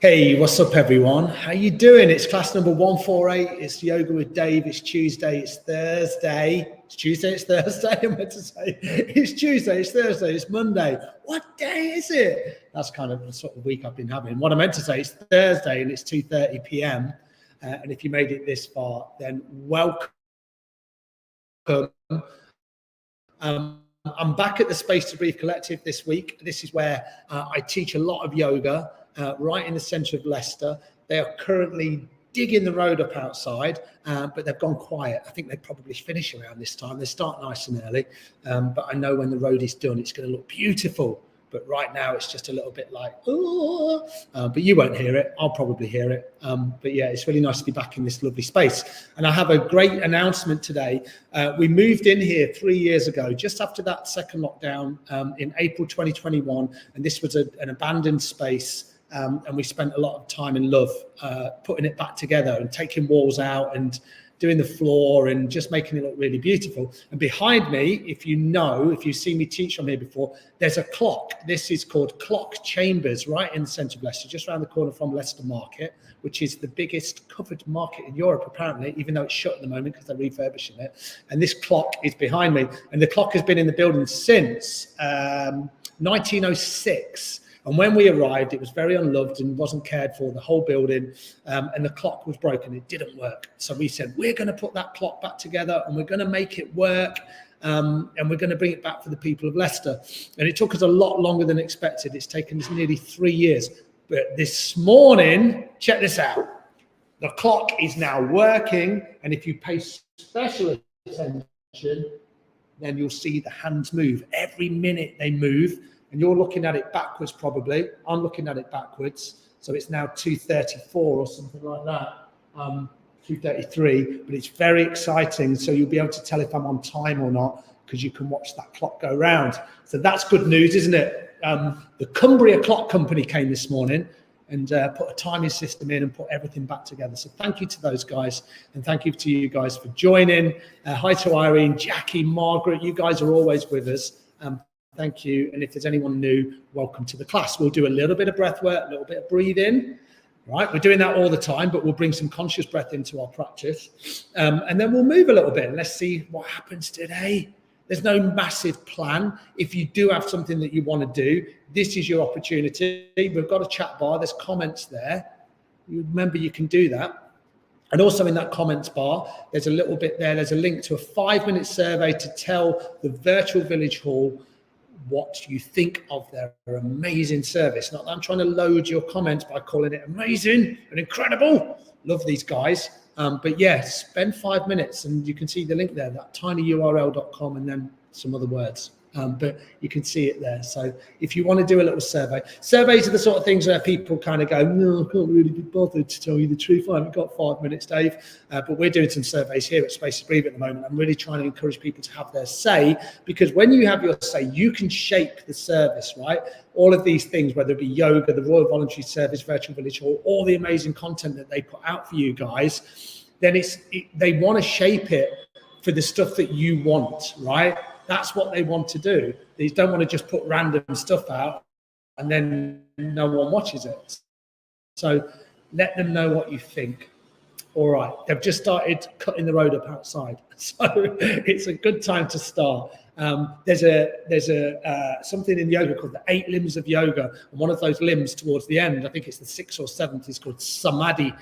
Hey, what's up, everyone? How you doing? It's class number 148. It's Yoga with Dave. It's Tuesday. It's Thursday. It's Tuesday. It's Thursday. I meant to say it's Tuesday. It's Thursday. It's Monday. What day is it? That's kind of the sort of week I've been having. What I meant to say is Thursday, and it's 2:30 p.m. And if you made it this far, then welcome. I'm back at the Space to Breathe Collective this week. This is where I teach a lot of yoga right in the centre of Leicester. They are currently digging the road up outside, but they've gone quiet. I think they probably finish around this time. They start nice and early, but I know when the road is done, it's going to look beautiful. But right now, it's just a little bit like, oh, but you won't hear it. I'll probably hear it. But yeah, it's really nice to be back in this lovely space. And I have a great announcement today. We moved in here 3 years ago, just after that second lockdown in April 2021. And this was an abandoned space. And we spent a lot of time and love putting it back together and taking walls out and doing the floor and just making it look really beautiful. And behind me, if you've seen me teach on here before, there's a clock. This is called Clock Chambers, right in the centre of Leicester, just around the corner from Leicester Market, which is the biggest covered market in Europe, apparently, even though it's shut at the moment because they're refurbishing it. And this clock is behind me. And the clock has been in the building since 1906. And when we arrived, it was very unloved and wasn't cared for, the whole building, and the clock was broken. It didn't work. So we said, we're going to put that clock back together and we're going to make it work, and we're going to bring it back for the people of Leicester. And it took us a lot longer than expected. It's taken us nearly 3 years. But this morning, check this out. The clock is now working, and if you pay special attention, then you'll see the hands move. Every minute they move. And you're looking at it backwards, probably. I'm looking at it backwards. So it's now 2:34 or something like that, 2:33. But it's very exciting. So you'll be able to tell if I'm on time or not, because you can watch that clock go round. So that's good news, isn't it? The Cumbria Clock Company came this morning and put a timing system in and put everything back together. So thank you to those guys. And thank you to you guys for joining. Hi to Irene, Jackie, Margaret. You guys are always with us. Thank you. And if there's anyone new, welcome to the class. We'll do a little bit of breath work, a little bit of breathing. Right? We're doing that all the time, but we'll bring some conscious breath into our practice. And then we'll move a little bit and let's see what happens today. There's no massive plan. If you do have something that you want to do, this is your opportunity. We've got a chat bar. There's comments there. You remember you can do that. And also in that comments bar, there's a little bit there. There's a link to a 5-minute survey to tell the virtual village hall what you think of their amazing service. Not that I'm trying to load your comments by calling it amazing and incredible. Love these guys. But yeah, spend 5 minutes and you can see the link there, that tinyurl.com, and then some other words. But you can see it there. So if you want to do a little survey, surveys are the sort of things where people kind of go, no, I can't really be bothered to tell you the truth. I haven't got 5 minutes, Dave. But we're doing some surveys here at Space to Breathe at the moment. I'm really trying to encourage people to have their say, because when you have your say, you can shape the service, right? All of these things, whether it be yoga, the Royal Voluntary Service, Virtual Village Hall, all the amazing content that they put out for you guys, then they want to shape it for the stuff that you want, right? That's what they want to do. They don't want to just put random stuff out and then no one watches it. So let them know what you think. All right, they've just started cutting the road up outside, so it's a good time to start. There's something in yoga called the 8 limbs of yoga, and one of those limbs towards the end, I think it's the 6th or 7th, is called samadhi.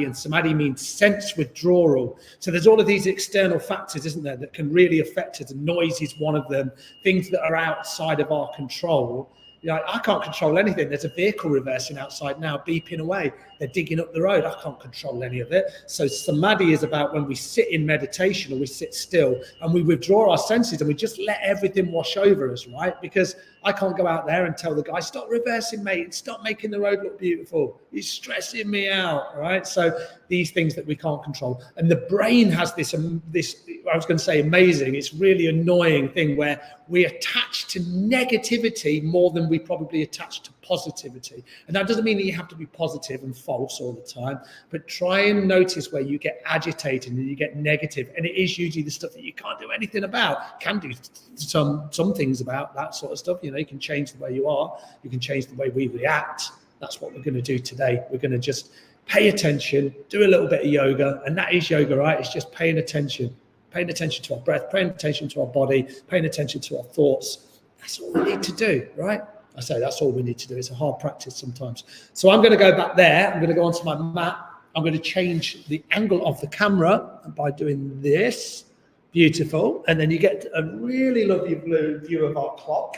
And samadhi means sense withdrawal. So there's all of these external factors, isn't there, that can really affect us. Noise is one of them. Things that are outside of our control. You know, I can't control anything. There's a vehicle reversing outside now, beeping away. They're digging up the road. I can't control any of it. So samadhi is about when we sit in meditation or we sit still and we withdraw our senses and we just let everything wash over us, right? Because I can't go out there and tell the guy, stop reversing, mate, stop making the road look beautiful. He's stressing me out, right? So these things that we can't control. And the brain has this, I was going to say amazing, it's really annoying thing where we attach to negativity more than we probably attach to positivity. And that doesn't mean that you have to be positive and false all the time, but try and notice where you get agitated and you get negative. And it is usually the stuff that you can't do anything about. Can do some things about that sort of stuff. You know, you can change the way you are. You can change the way we react. That's what we're going to do today. We're going to just pay attention, do a little bit of yoga, and that is yoga, right? It's just paying attention to our breath, paying attention to our body, paying attention to our thoughts. That's all we need to do, right? I say that's all we need to do. It's a hard practice sometimes. So I'm going to go back there. I'm going to go onto my mat. I'm going to change the angle of the camera by doing this. Beautiful. And then you get a really lovely view of our clock.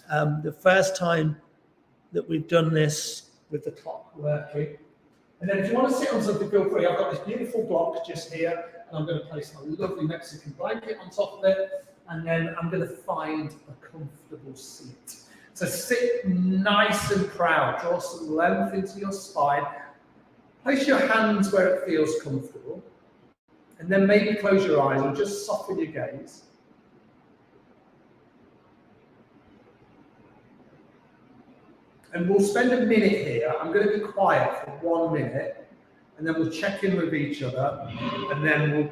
The first time that we've done this with the clock working. And then if you want to sit on something, feel free. I've got this beautiful block just here, and I'm going to place my lovely Mexican blanket on top of it, and then I'm going to find a comfortable seat. So sit nice and proud. Draw some length into your spine. Place your hands where it feels comfortable, and then maybe close your eyes or just soften your gaze. And we'll spend a minute here. I'm going to be quiet for 1 minute, and then we'll check in with each other, and then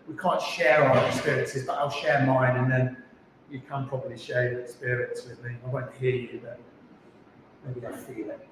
we can't share our experiences, but I'll share mine, and then you can probably share your experience with me. I won't hear you, but maybe I feel it.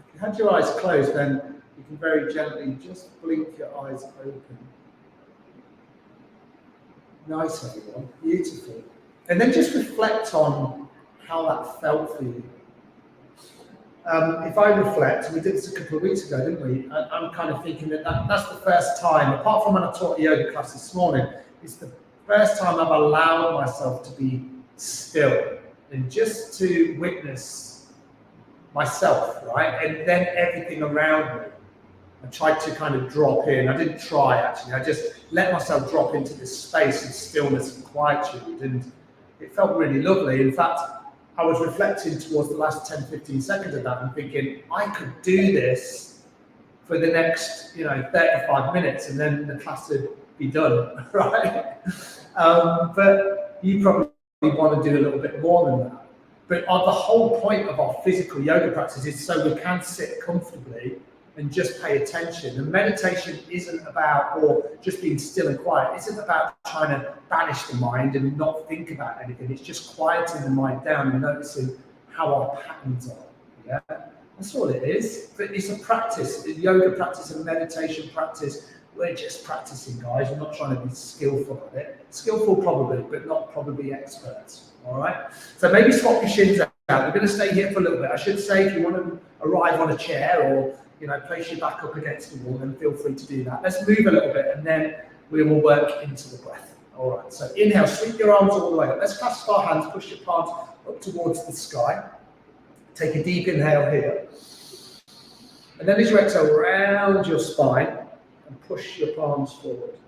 If you had your eyes closed, then you can very gently just blink your eyes open. Nice, everyone. Beautiful. And then just reflect on how that felt for you. If I reflect, we did this a couple of weeks ago, didn't we? I'm kind of thinking that's the first time, apart from when I taught a yoga class this morning, it's the first time I've allowed myself to be still and just to witness myself, right? And then everything around me. I tried to kind of drop in. I didn't try, actually. I just let myself drop into this space of stillness and quietude, and it felt really lovely. In fact, I was reflecting towards the last 10, 15 seconds of that and thinking, I could do this for the next, 35 minutes, and then the class would be done, right? But you probably want to do a little bit more than that. But the whole point of our physical yoga practice is so we can sit comfortably and just pay attention. And meditation isn't about, or just being still and quiet, isn't about trying to banish the mind and not think about anything. It's just quieting the mind down and noticing how our patterns are. Yeah, that's all it is. But it's a practice, a yoga practice, a meditation practice. We're just practicing, guys. We're not trying to be skillful at it. Skillful probably, but not probably experts. All right. So maybe swap your shins out. We're going to stay here for a little bit. I should say, if you want to arrive on a chair or place your back up against the wall, then feel free to do that. Let's move a little bit, and then we will work into the breath. All right. So inhale, sweep your arms all the way up. Let's clasp our hands. Push your palms up towards the sky. Take a deep inhale here, and then as you exhale, round your spine and push your palms forward.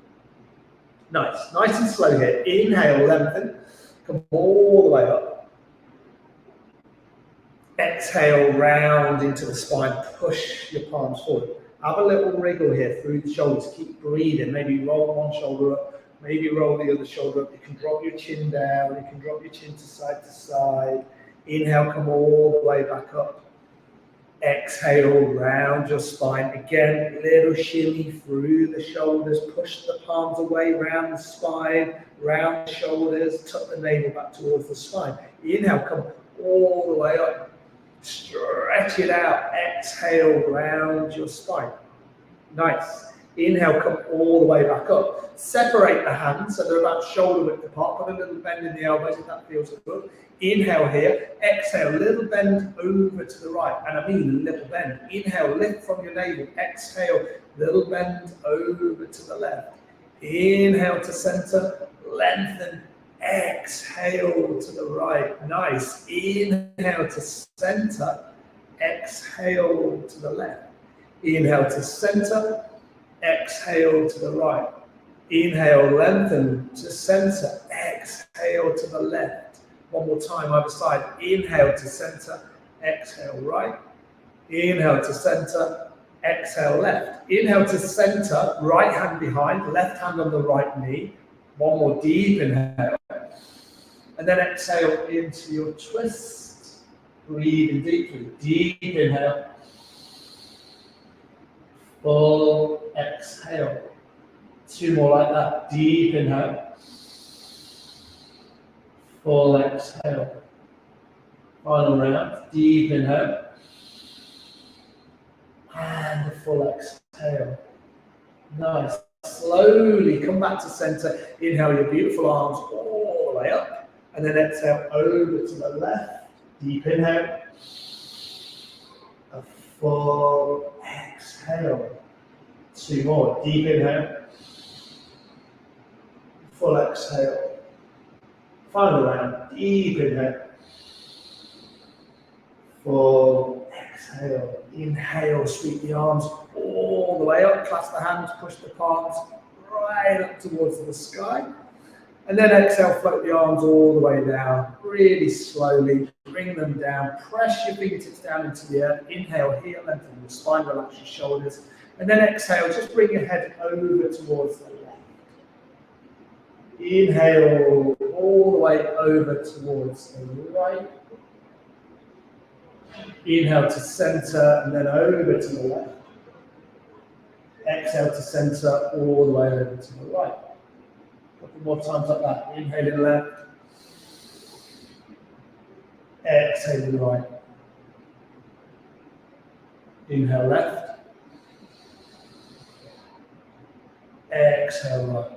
Nice and slow here. Inhale, lengthen. Come all the way up. Exhale, round into the spine. Push your palms forward. Have a little wriggle here through the shoulders. Keep breathing. Maybe roll one shoulder up. Maybe roll the other shoulder up. You can drop your chin down. You can drop your chin to side. Inhale, come all the way back up. Exhale, round your spine. Again, little shimmy through the shoulders. Push the palms away, round the spine, round the shoulders. Tuck the navel back towards the spine. Inhale, come all the way up. Stretch it out. Exhale, round your spine. Nice. Inhale, come all the way back up. Separate the hands so they're about shoulder width apart. Put a little bend in the elbows if that feels good. Inhale here. Exhale, little bend over to the right. And I mean a little bend. Inhale, lift from your navel. Exhale, little bend over to the left. Inhale to center, lengthen. Exhale to the right. Nice. Inhale to center. Exhale to the left. Inhale to center. Exhale to the right. Inhale, lengthen to center. Exhale to the left. One more time, either side. Inhale to center. Exhale right. Inhale to center. Exhale left. Inhale to center. Right hand behind. Left hand on the right knee. One more deep inhale. And then exhale into your twist. Breathing deeply. Deep inhale. Full exhale. Two more like that. Deep inhale. Full exhale. Final round. Deep inhale. And a full exhale. Nice. Slowly come back to center. Inhale your beautiful arms all the way up. And then exhale over to the left. Deep inhale. A full exhale. Two more. Deep inhale. Full exhale. Final round. Deep inhale. Full exhale. Inhale, sweep the arms all the way up. Clasp the hands, push the palms right up towards the sky. And then exhale, float the arms all the way down. Really slowly bring them down. Press your fingertips down into the earth. Inhale here, lengthen your spine, relax your shoulders. And then exhale, just bring your head over towards the left. Inhale all the way over towards the right. Inhale to center and then over to the left. Exhale to center all the way over to the right. A couple more times like that. Inhaling left. Exhaling right. Inhale left. Exhale right.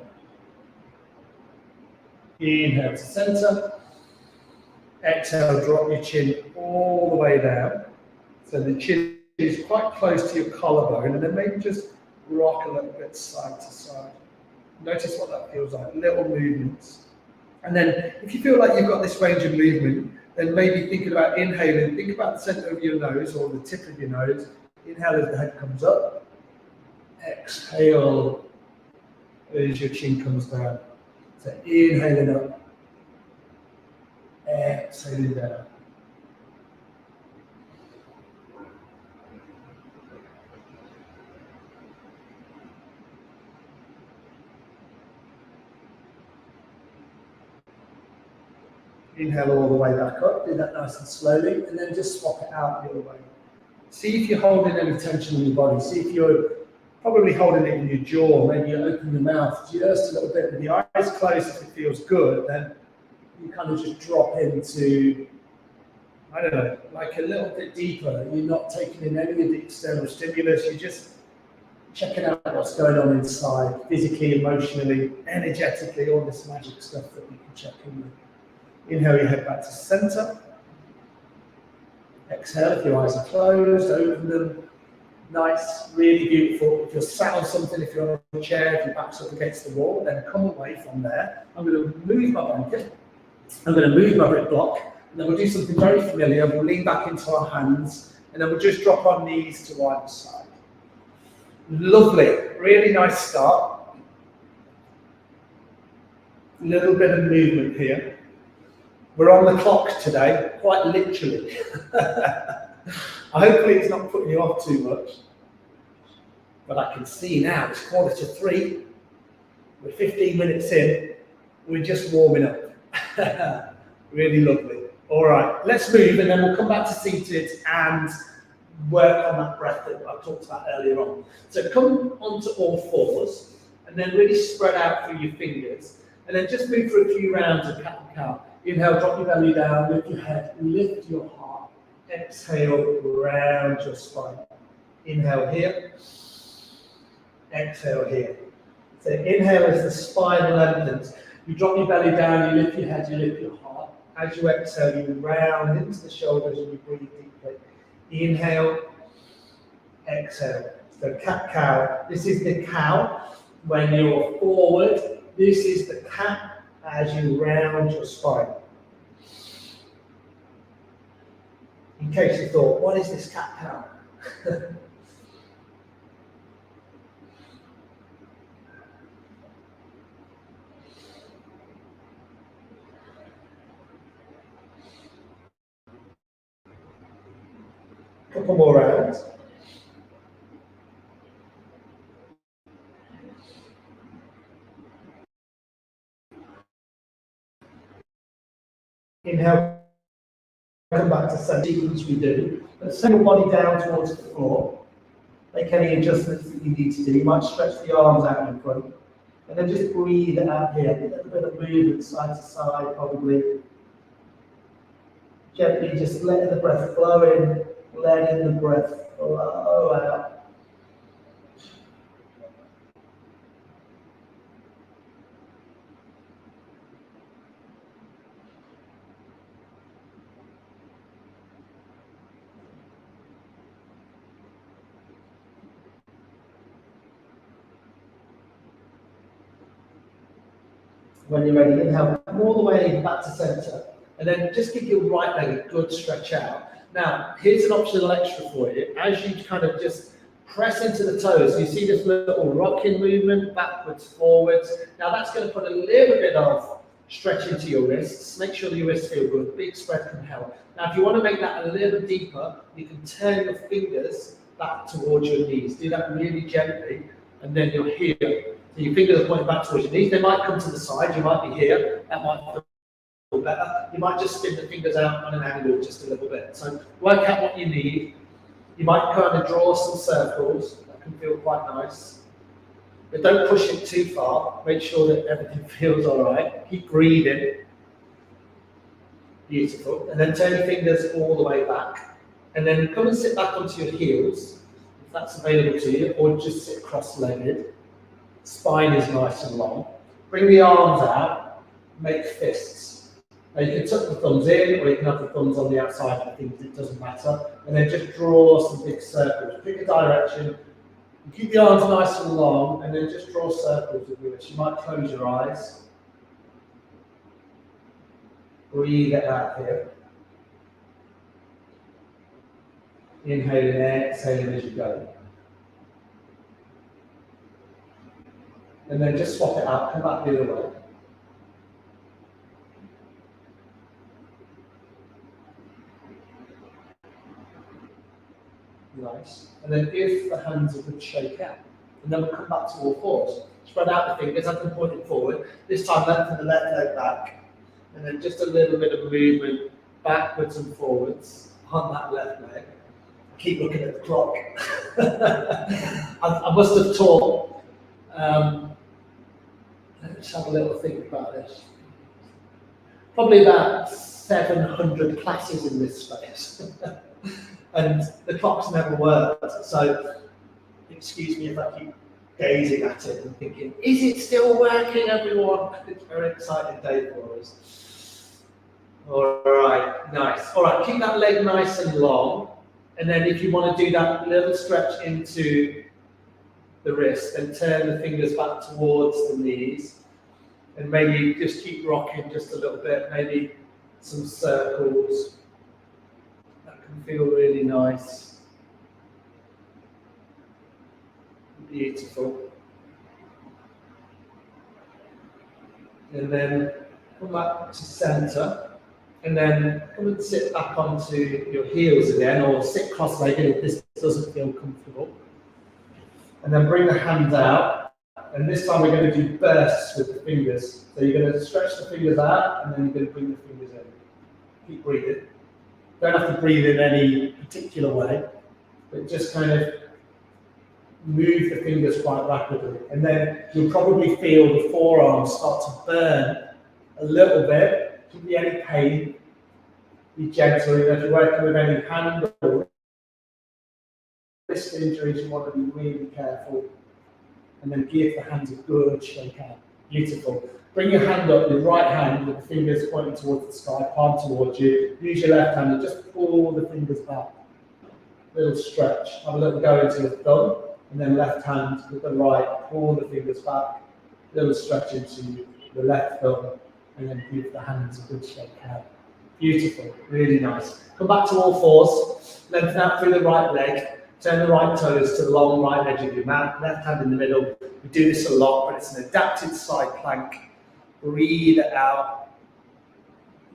Inhale to center. Exhale, drop your chin all the way down. So the chin is quite close to your collarbone, and then maybe just rock a little bit side to side. Notice what that feels like, little movements. And then if you feel like you've got this range of movement, then maybe thinking about inhaling, think about the center of your nose or the tip of your nose. Inhale as the head comes up. Exhale as your chin comes down. So inhaling up. Exhaling down. Inhale all the way back up, do that nice and slowly, and then just swap it out the other way. See if you're holding any tension in your body. See if you're probably holding it in your jaw. Maybe you open your mouth just a little bit with the eyes closed. If it feels good, then you kind of just drop into, I don't know, like a little bit deeper. You're not taking in any of the external stimulus. You're just checking out what's going on inside, physically, emotionally, energetically, all this magic stuff that you can check in with. Inhale your head back to center. Exhale, if your eyes are closed, open them. Nice, really beautiful. If you're sat on something, if you're on a chair, if your back's up against the wall, then come away from there. I'm going to move my blanket. I'm going to move my brick block. And then we'll do something very familiar. We'll lean back into our hands. And then we'll just drop our knees to either side. Lovely, really nice start. A little bit of movement here. We're on the clock today, quite literally. Hopefully it's not putting you off too much. But I can see now, it's 2:45. We're 15 minutes in. We're just warming up. Really lovely. All right, let's move and then we'll come back to seated and work on that breath that I talked about earlier on. So come onto all fours and then really spread out through your fingers. And then just move for a few rounds of cat and cow. Inhale, drop your belly down, lift your head, lift your heart. Exhale, round your spine. Inhale here. Exhale here. So inhale as the spine lengthens. You drop your belly down, you lift your head, you lift your heart. As you exhale, you round into the shoulders and you breathe deeply. Inhale, exhale. So cat-cow. This is the cow. When you're forward, this is the cat as you round your spine. In case you thought, what is this cat cow? Couple more rounds. Inhale, come back to center. Sequence we do. But send your body down towards the floor. Make any adjustments that you need to do. You might stretch the arms out in front. And then just breathe it out here. A little bit of movement side to side, probably. Gently just letting the breath flow in, letting the breath flow out. When you're ready, inhale, come all the way back to center. And then just give your right leg a good stretch out. Now, here's an optional extra for you. As you kind of just press into the toes, you see this little rocking movement, backwards, forwards. Now, that's going to put a little bit of stretch into your wrists. Make sure your wrists feel good. Big spread can help. Now, if you want to make that a little deeper, you can turn your fingers back towards your knees. Do that really gently, and then you're here. So your fingers are pointing back towards your knees. They might come to the side. You might be here. That might feel better. You might just spin the fingers out on an angle just a little bit. So work out what you need. You might kind of draw some circles. That can feel quite nice. But don't push it too far. Make sure that everything feels all right. Keep breathing. Beautiful. And then turn your fingers all the way back. And then come and sit back onto your heels, if that's available to you, or just sit cross-legged. Spine is nice and long. Bring the arms out, make fists. Now you can tuck the thumbs in, or you can have the thumbs on the outside of the fingers, it doesn't matter. And then just draw some big circles. Pick a direction, keep the arms nice and long, and then just draw circles with your wrist. You might close your eyes. Breathe it out here. Inhaling and exhaling as you go. And then just swap it out, come back the other way. Nice. And then give the hands a good shake out. And then we'll come back to all fours. Spread out the fingers, have them pointed forward. This time lengthen the left leg back. And then just a little bit of movement backwards and forwards on that left leg. Keep looking at the clock. I must have taught. Let's have a little think about this. Probably about 700 classes in this space. And the clock's never worked. So, excuse me if I keep gazing at it and thinking, is it still working, everyone? It's a very exciting day for us. All right, nice. All right, keep that leg nice and long. And then if you want to do that little stretch into the wrist, then turn the fingers back towards the knees. And maybe just keep rocking just a little bit, maybe some circles. That can feel really nice. Beautiful. And then come back to center. And then come and sit back onto your heels again, or sit cross-legged if this doesn't feel comfortable. And then bring the hands out. And this time we're going to do bursts with the fingers. So you're going to stretch the fingers out, and then you're going to bring the fingers in. Keep breathing. Don't have to breathe in any particular way, but just kind of move the fingers quite rapidly. And then you'll probably feel the forearms start to burn a little bit. Shouldn't be any pain. Be gentle. If you're working with any hand or wrist injuries, you want to be really careful. And then give the hands a good shake out. Beautiful. Bring your hand up, your right hand with the fingers pointing towards the sky, palm towards you. Use your left hand and just pull the fingers back. Little stretch. Have a little go into your thumb. And then left hand with the right, pull the fingers back, little stretch into the left thumb, and then give the hands a good shake out. Beautiful, really nice. Come back to all fours, lengthen out through the right leg, turn the right toes to the long right edge of your mat, left hand in the middle. We do this a lot, but it's an adapted side plank. Breathe it out.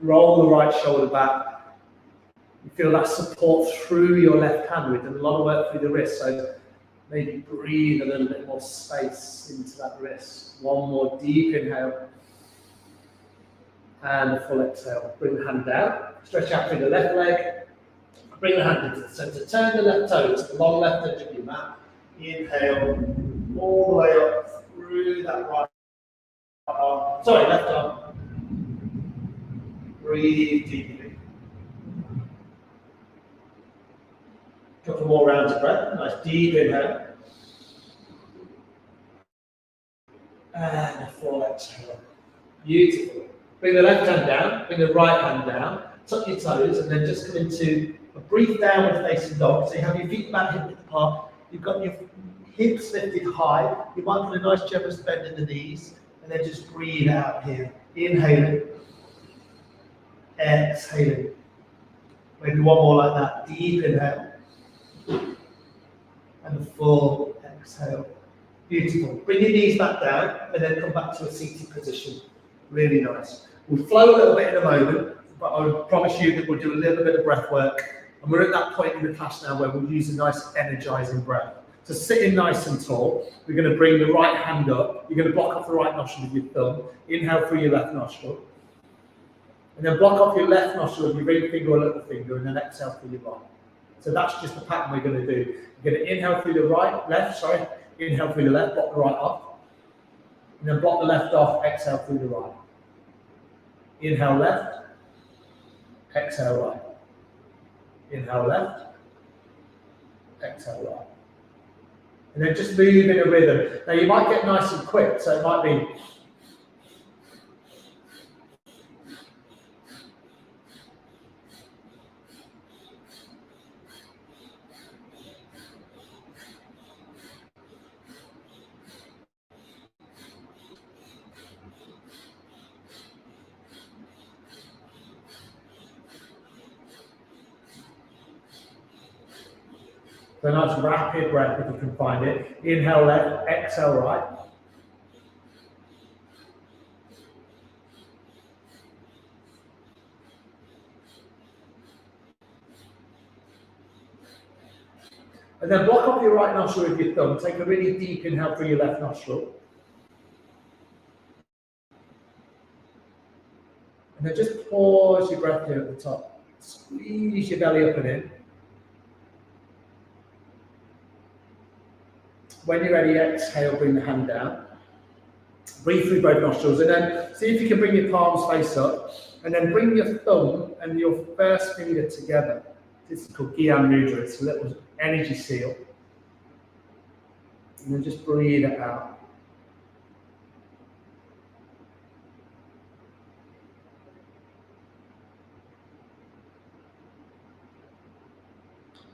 Roll the right shoulder back. You feel that support through your left hand. We've done a lot of work through the wrist, so maybe breathe a little bit more space into that wrist. One more deep inhale. And a full exhale. Bring the hand down. Stretch out through the left leg. Bring the hand into the center. Turn the left toe to the long left edge of your mat. Inhale all the way up through that right arm. Sorry, left arm. Breathe deeply. A couple more rounds of breath. Nice deep inhale. And a full exhale. Beautiful. Bring the left hand down, bring the right hand down, tuck your toes, and then just come into a brief downward facing dog. So you have your feet back hip width apart, you've got your hips lifted high, you might put a nice generous bend in the knees, and then just breathe out here. Inhaling, exhaling. Maybe one more like that. Deep inhale, and a full exhale. Beautiful. Bring your knees back down, and then come back to a seated position. Really nice. We'll flow a little bit in a moment, but I promise you that we'll do a little bit of breath work. And we're at that point in the class now where we'll use a nice energizing breath. So sitting nice and tall, we're going to bring the right hand up. You're going to block off the right nostril with your thumb. Inhale through your left nostril. And then block off your left nostril with your ring finger or little finger, and then exhale through your right. So that's just the pattern we're going to do. You're going to inhale through the inhale through the left, block the right off. And then block the left off, exhale through the right. Inhale left, exhale right. Inhale left, exhale right. And then just move in a rhythm. Now you might get nice and quick, so it might be a nice rapid breath if you can find it. Inhale left, exhale right. And then block off your right nostril with your thumb. Take a really deep inhale through your left nostril. And then just pause your breath here at the top. Squeeze your belly up and in. When you're ready, exhale, bring the hand down. Breathe through both nostrils, and then see if you can bring your palms face up, and then bring your thumb and your first finger together. This is called Gyan Mudra. It's a little energy seal. And then just breathe it out.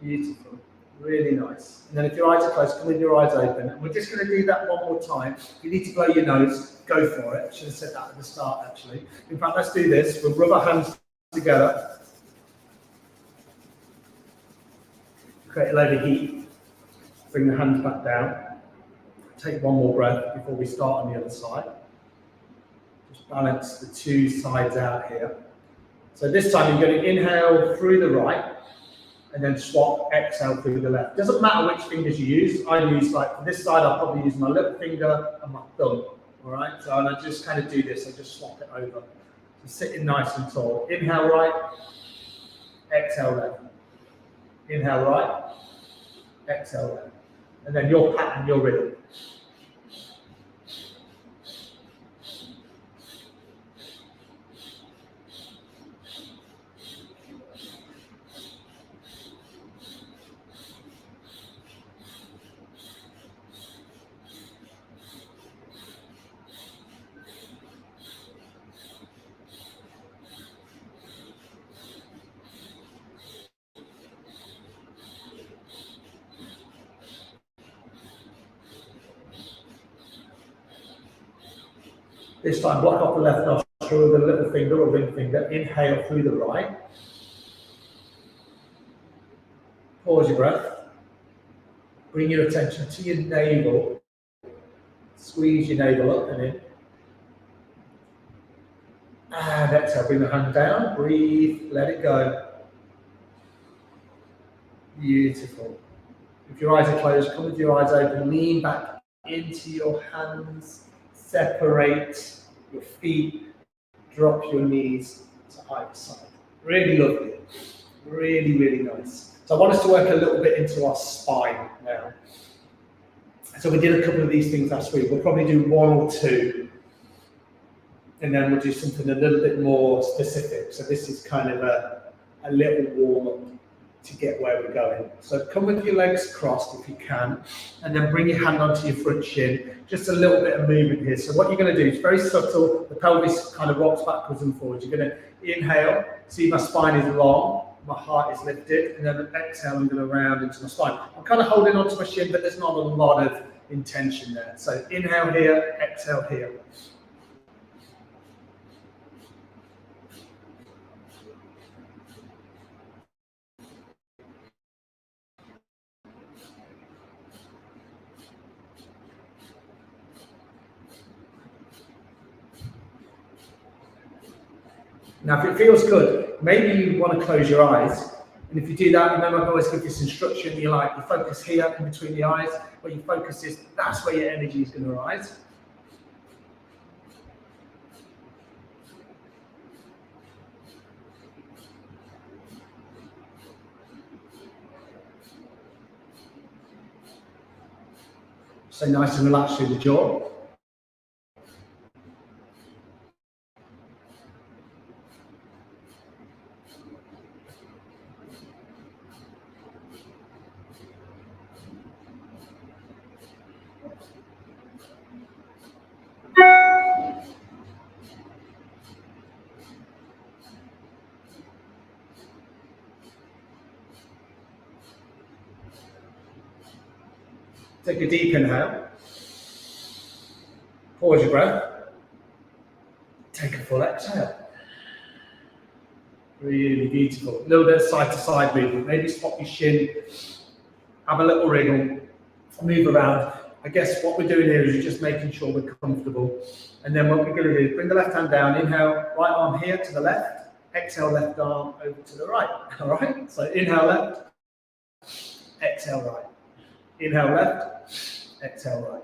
Beautiful. Really nice. And then if your eyes are closed, come with your eyes open. And we're just going to do that one more time. If you need to blow your nose, go for it. I should have said that at the start, actually. In fact, let's do this. We'll rub our hands together. Create a load of heat. Bring the hands back down. Take one more breath before we start on the other side. Just balance the two sides out here. So this time you're going to inhale through the right, and then swap, exhale through the left. Doesn't matter which fingers you use. I use, like, for this side, I'll probably use my little finger and my thumb. All right, so and I just kind of do this. I just swap it over. So sitting nice and tall. Inhale right, exhale left. Inhale right, exhale left. And then your pattern, your rhythm. This time, block off the left nostril with a little finger or ring finger. Inhale through the right. Pause your breath. Bring your attention to your navel. Squeeze your navel up and in. And exhale, bring the hand down. Breathe, let it go. Beautiful. If your eyes are closed, come with your eyes open. Lean back into your hands. Separate your feet. Drop your knees to either side. Really lovely. Really, really nice. So I want us to work a little bit into our spine now. So we did a couple of these things last week. We'll probably do one or two, and then we'll do something a little bit more specific. So this is kind of a little warm-up to get where we're going. So come with your legs crossed if you can, and then bring your hand onto your front shin. Just a little bit of movement here. So what you're going to do is very subtle. The pelvis kind of rocks backwards and forwards. You're going to inhale. See, my spine is long. My heart is lifted, and then exhale, I'm going to round into my spine. I'm kind of holding onto my shin, but there's not a lot of intention there. So inhale here, exhale here. Now, if it feels good, maybe you want to close your eyes. And if you do that, remember I always give this instruction, you focus here in between the eyes, where your focus is, that's where your energy is going to rise. So nice and relaxed through the jaw. Take a deep inhale. Pause your breath. Take a full exhale. Really beautiful. A little bit of side to side movement. Maybe swap your shin. Have a little wriggle. Move around. I guess what we're doing here is just making sure we're comfortable. And then what we're going to do is bring the left hand down. Inhale, right arm here to the left. Exhale, left arm over to the right. All right? So inhale left. Exhale right. Inhale left, exhale right.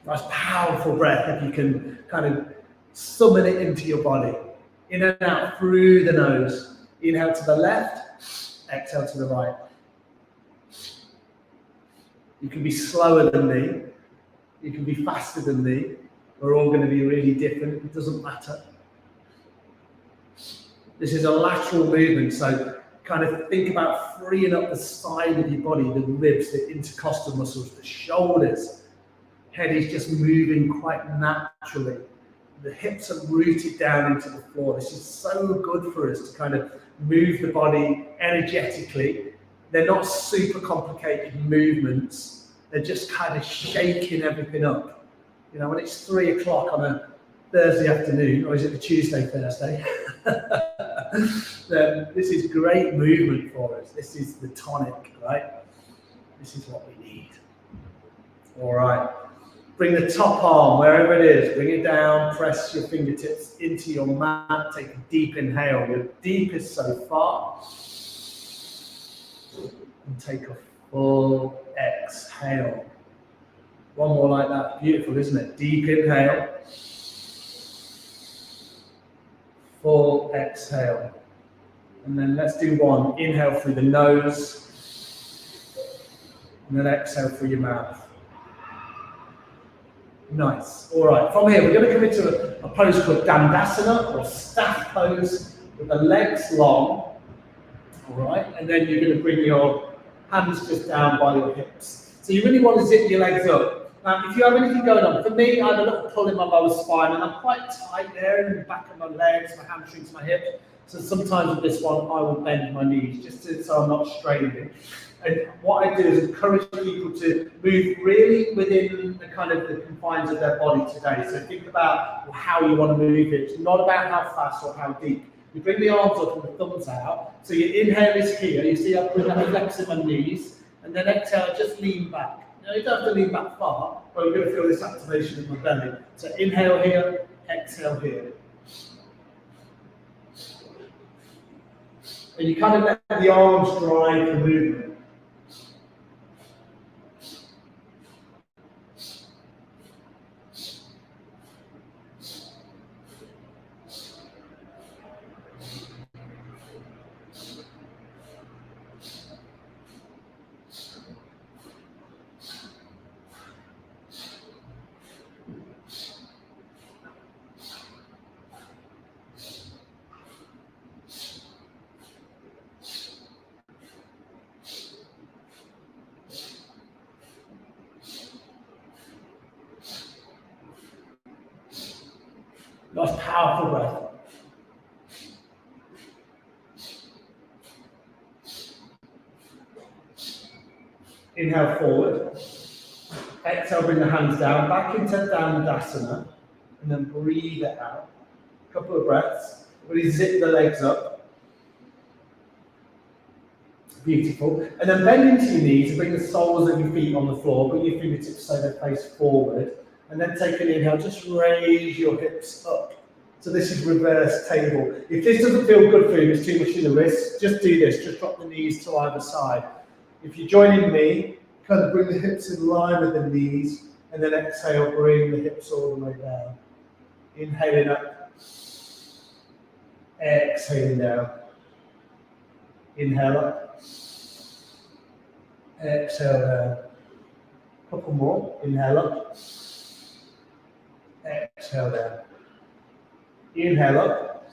Nice powerful breath if you can kind of summon it into your body. In and out through the nose. Inhale to the left, exhale to the right. You can be slower than me. You can be faster than me. We're all going to be really different. It doesn't matter. This is a lateral movement, so kind of think about freeing up the side of your body, the ribs, the intercostal muscles, the shoulders. Head is just moving quite naturally. The hips are rooted down into the floor. This is so good for us to kind of move the body energetically. They're not super complicated movements. They're just kind of shaking everything up. You know, when it's 3 o'clock on a Thursday afternoon, or is it a Tuesday, Thursday? Then this is great movement for us. This is the tonic, right? This is what we need. All right. Bring the top arm, wherever it is, bring it down, press your fingertips into your mat, take a deep inhale, your deepest so far. And take a full exhale. One more like that, beautiful, isn't it? Deep inhale. Full exhale. And then let's do one. Inhale through the nose. And then exhale through your mouth. Nice. All right. From here, we're going to come into a pose called Dandasana, or a staff pose, with the legs long. All right. And then you're going to bring your hands just down by your hips. So you really want to zip your legs up. Now, if you have anything going on, for me, I have a little pull in my lower spine, and I'm quite tight there in the back of my legs, my hamstrings, my hips. So sometimes with this one, I will bend my knees so I'm not straining. And what I do is encourage people to move really within the kind of the confines of their body today. So think about how you want to move it. It's not about how fast or how deep. You bring the arms up and the thumbs out. So your inhale is here. You see I flex in my knees. And then exhale, just lean back. Now you don't have to lean back far, but you're going to feel this activation in my belly. So inhale here, exhale here. And you kind of let the arms drive the movement. Nice, powerful breath. Inhale forward. Exhale, bring the hands down, back into Dandasana, and then breathe it out. A couple of breaths. Really zip the legs up. Beautiful. And then bend into your knees and bring the soles of your feet on the floor. Put your fingertips so they face forward. And then take an inhale, just raise your hips up. So this is reverse table. If this doesn't feel good for you, it's too much in the wrists, just do this, just drop the knees to either side. If you're joining me, kind of bring the hips in line with the knees, and then exhale, bring the hips all the way down. Inhaling up, exhaling down. Inhale up, exhale down. Couple more, inhale up. Exhale down. Inhale up,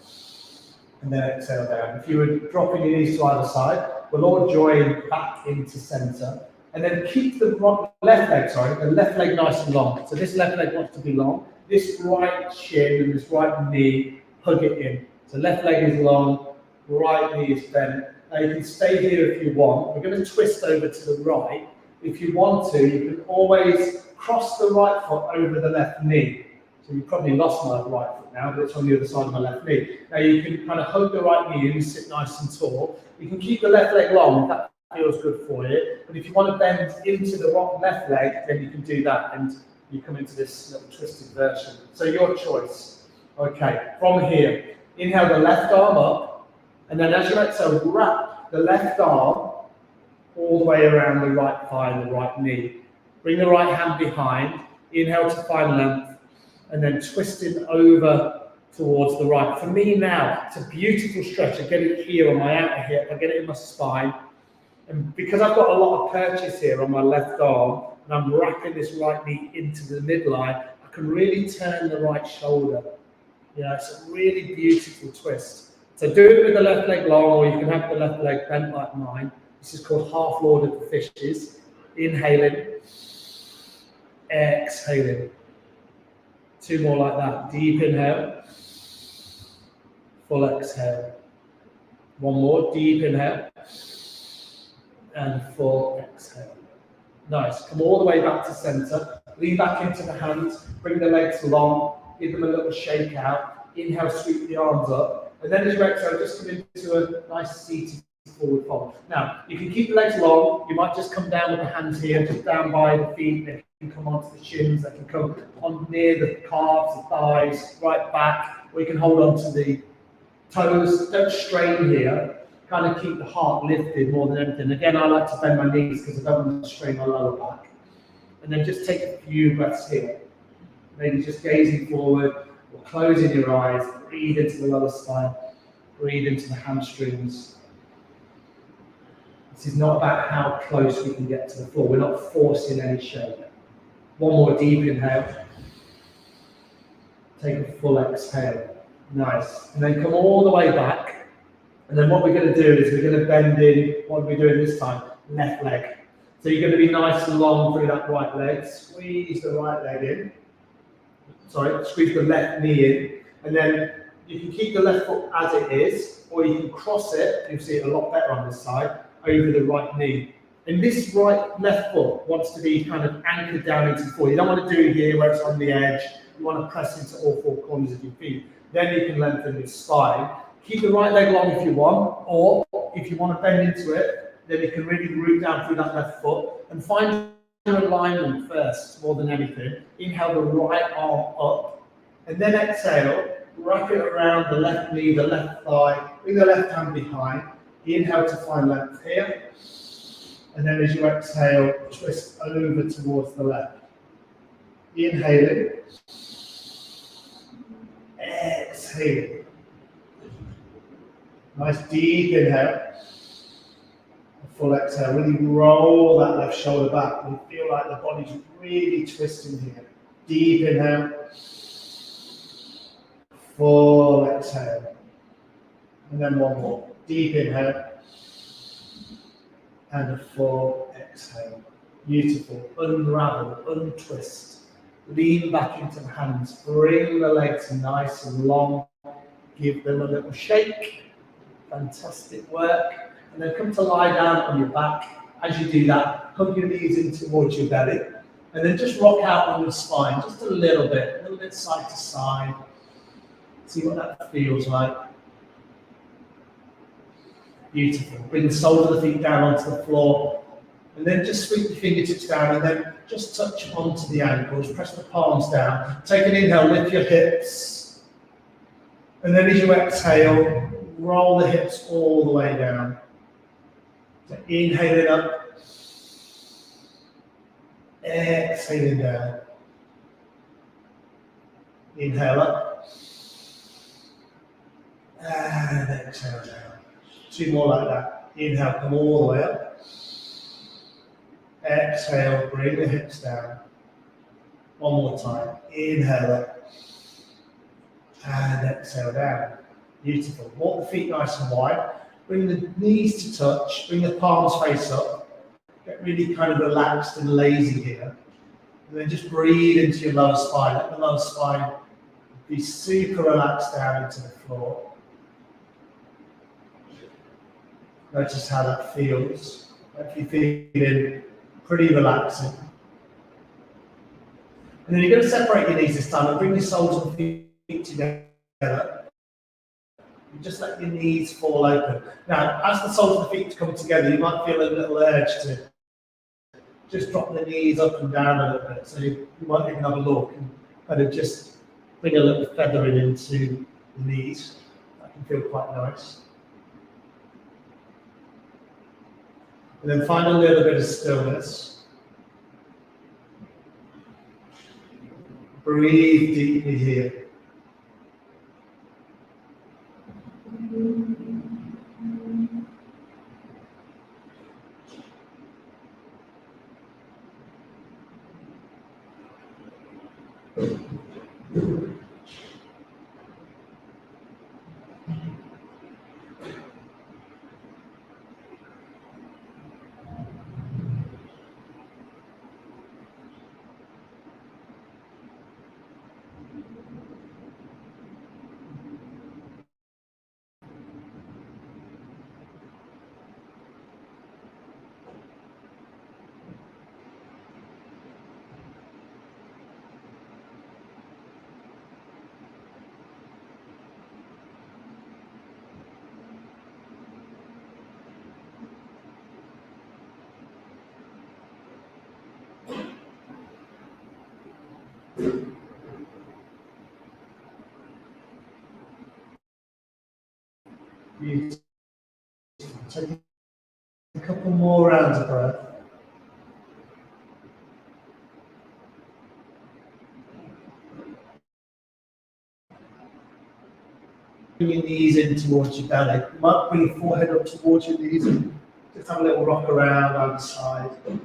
and then exhale down. If you were dropping your knees to either side, we'll all join back into center. And then keep the left leg nice and long. So this left leg wants to be long. This right shin and this right knee, hug it in. So left leg is long, right knee is bent. Now you can stay here if you want. We're going to twist over to the right. If you want to, you can always cross the right foot over the left knee. So you probably lost my right foot now, but it's on the other side of my left knee. Now you can kind of hug the right knee in and sit nice and tall. You can keep the left leg long if that feels good for you. But if you want to bend into the left leg, then you can do that and you come into this little twisted version. So your choice. Okay, from here, inhale the left arm up, and then as you exhale, wrap the left arm all the way around the right thigh and the right knee. Bring the right hand behind, inhale to find length, and then twisting over towards the right. For me now, it's a beautiful stretch. I get it here on my outer hip, I get it in my spine. And because I've got a lot of purchase here on my left arm, and I'm wrapping this right knee into the midline, I can really turn the right shoulder. It's a really beautiful twist. So do it with the left leg long, or you can have the left leg bent like mine. This is called half lord of the fishes. Inhaling, exhaling. Two more like that. Deep inhale, full exhale. One more, deep inhale, and full exhale. Nice. Come all the way back to center. Lean back into the hands. Bring the legs long. Give them a little shake out. Inhale, sweep the arms up. And then as you exhale, just come into a nice seated forward fold. Now, you can keep the legs long. You might just come down with the hands here, just down by the feet. They can come onto the shins. They can come on near the calves, the thighs, right back. Or you can hold on to the toes. Don't strain here. Kind of keep the heart lifted more than anything. Again, I like to bend my knees because I don't want to strain my lower back. And then just take a few breaths here. Maybe just gazing forward or closing your eyes. Breathe into the lower spine. Breathe into the hamstrings. This is not about how close we can get to the floor. We're not forcing any shape. One more deep inhale. Take a full exhale. Nice. And then come all the way back. And then what we're going to do is we're going to bend in. What are we doing this time? Left leg. So you're going to be nice and long through that right leg. Squeeze the right leg in. Sorry, squeeze the left knee in. And then you can keep the left foot as it is, or you can cross it. You'll see it a lot better on this side, over the right knee. And this left foot wants to be kind of anchored down into the floor. You don't want to do it here where it's on the edge. You want to press into all four corners of your feet. Then you can lengthen your spine. Keep the right leg long if you want, or if you want to bend into it, then you can really root down through that left foot and find your alignment first, more than anything. Inhale the right arm up, and then exhale, wrap it around the left knee, the left thigh, bring the left hand behind. Inhale to find length here, and then as you exhale, twist over towards the left. Inhaling, exhaling. Nice deep inhale. Full exhale. Really roll that left shoulder back. You feel like the body's really twisting here. Deep inhale. Full exhale. And then one more. Deep inhale. And a full exhale. Beautiful. Unravel, untwist. Lean back into the hands. Bring the legs nice and long. Give them a little shake. Fantastic work. And then come to lie down on your back. As you do that, hug your knees in towards your belly. And then just rock out on your spine, just a little bit side to side. See what that feels like. Beautiful. Bring the soles of the feet down onto the floor. And then just sweep your fingertips down and then just touch onto the ankles. Press the palms down. Take an inhale, lift your hips. And then as you exhale, roll the hips all the way down. So inhaling up, exhaling down. Inhale up, and exhale down. Two more like that. Inhale, come all the way up. Exhale, bring the hips down. One more time. Inhale up, and exhale down. Beautiful. Walk the feet nice and wide. Bring the knees to touch. Bring the palms face up. Get really kind of relaxed and lazy here. And then just breathe into your lower spine. Let the lower spine be super relaxed down into the floor. Notice how that feels. Hopefully feeling pretty relaxing. And then you're going to separate your knees this time and bring your soles of the feet together. Just let your knees fall open. Now, as the soles of the feet come together, you might feel a little urge to just drop the knees up and down a little bit. So you might even have a look and kind of just bring a little feathering into the knees. That can feel quite nice. And then find a little bit of stillness. Breathe deeply here. Beautiful. Take a couple more rounds of breath. Bring your knees in towards your belly. You might bring your forehead up towards your knees and just have a little rock around either side. And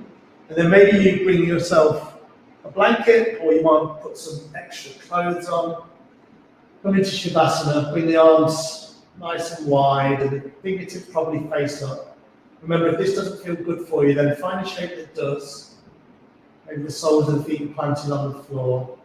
then maybe you bring yourself a blanket, or you might put some extra clothes on. Come into Shavasana, bring the arms nice and wide and the fingertips probably face up. Remember, if this doesn't feel good for you, then find a shape that does. Maybe the soles of the feet are planted on the floor.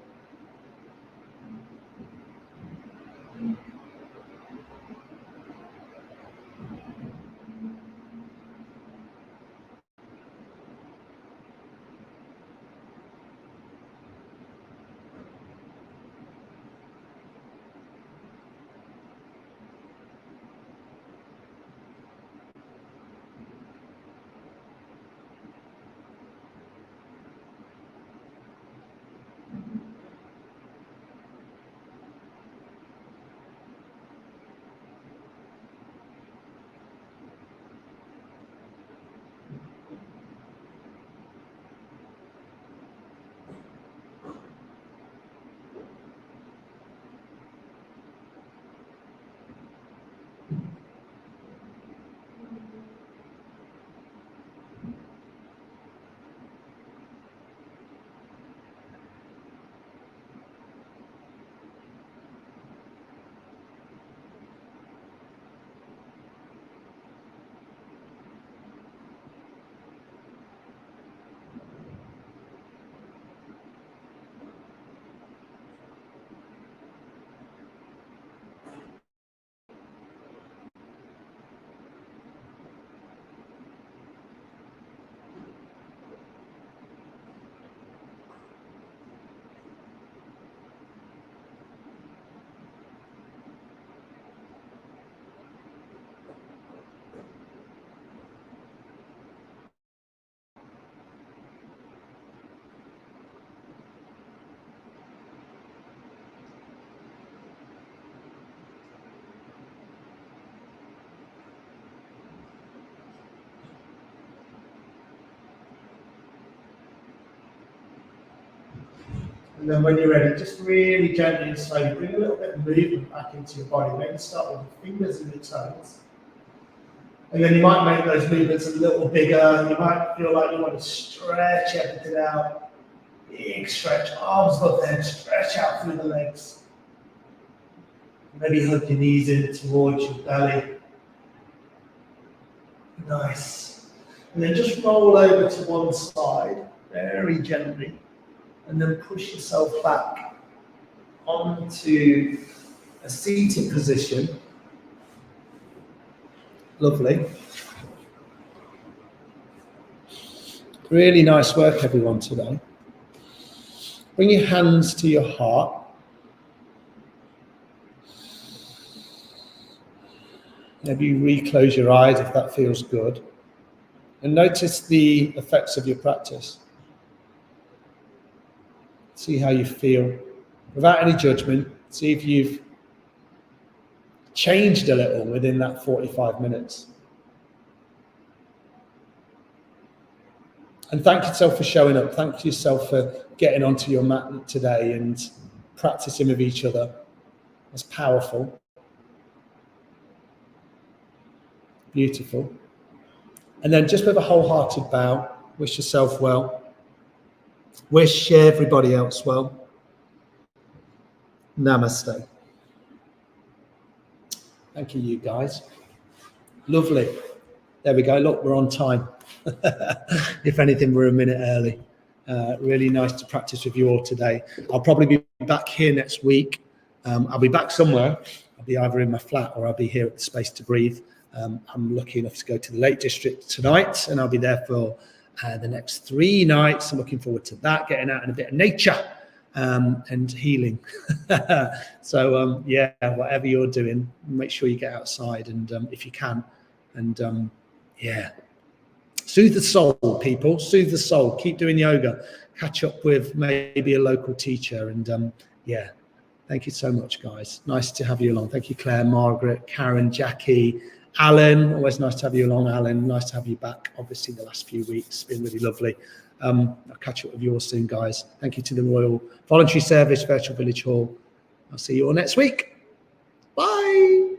And then when you're ready, just really gently and slowly bring a little bit of movement back into your body. Maybe start with your fingers and your toes. And then you might make those movements a little bigger. You might feel like you want to stretch everything out. Big stretch, arms above the head, stretch out through the legs. Maybe hug your knees in towards your belly. Nice. And then just roll over to one side, very gently. And then push yourself back onto a seated position. Lovely. Really nice work, everyone, today. Bring your hands to your heart. Maybe you reclose your eyes if that feels good. And notice the effects of your practice. See how you feel. Without any judgment, see if you've changed a little within that 45 minutes. And thank yourself for showing up. Thank yourself for getting onto your mat today and practicing with each other. That's powerful. Beautiful. And then just with a wholehearted bow, wish yourself well. Wish everybody else well. Namaste. Thank you, you guys. Lovely. There we go. Look, we're on time. If anything, we're a minute early. Really nice to practice with you all today. I'll probably be back here next week. I'll be back somewhere. I'll be either in my flat or I'll be here at the Space to Breathe. I'm lucky enough to go to the Lake District tonight, and I'll be there for the next 3 nights. I'm looking forward to that, getting out in a bit of nature and healing. So, yeah, whatever you're doing, make sure you get outside and if you can. And yeah, soothe the soul, people. Soothe the soul. Keep doing yoga. Catch up with maybe a local teacher. And yeah, thank you so much, guys. Nice to have you along. Thank you, Claire, Margaret, Karen, Jackie, Alan. Always nice to have you along, Alan. Nice to have you back, obviously, the last few weeks. It's been really lovely. I'll catch up with you all soon, guys. Thank you to the Royal Voluntary Service, Virtual Village Hall. I'll see you all next week. Bye.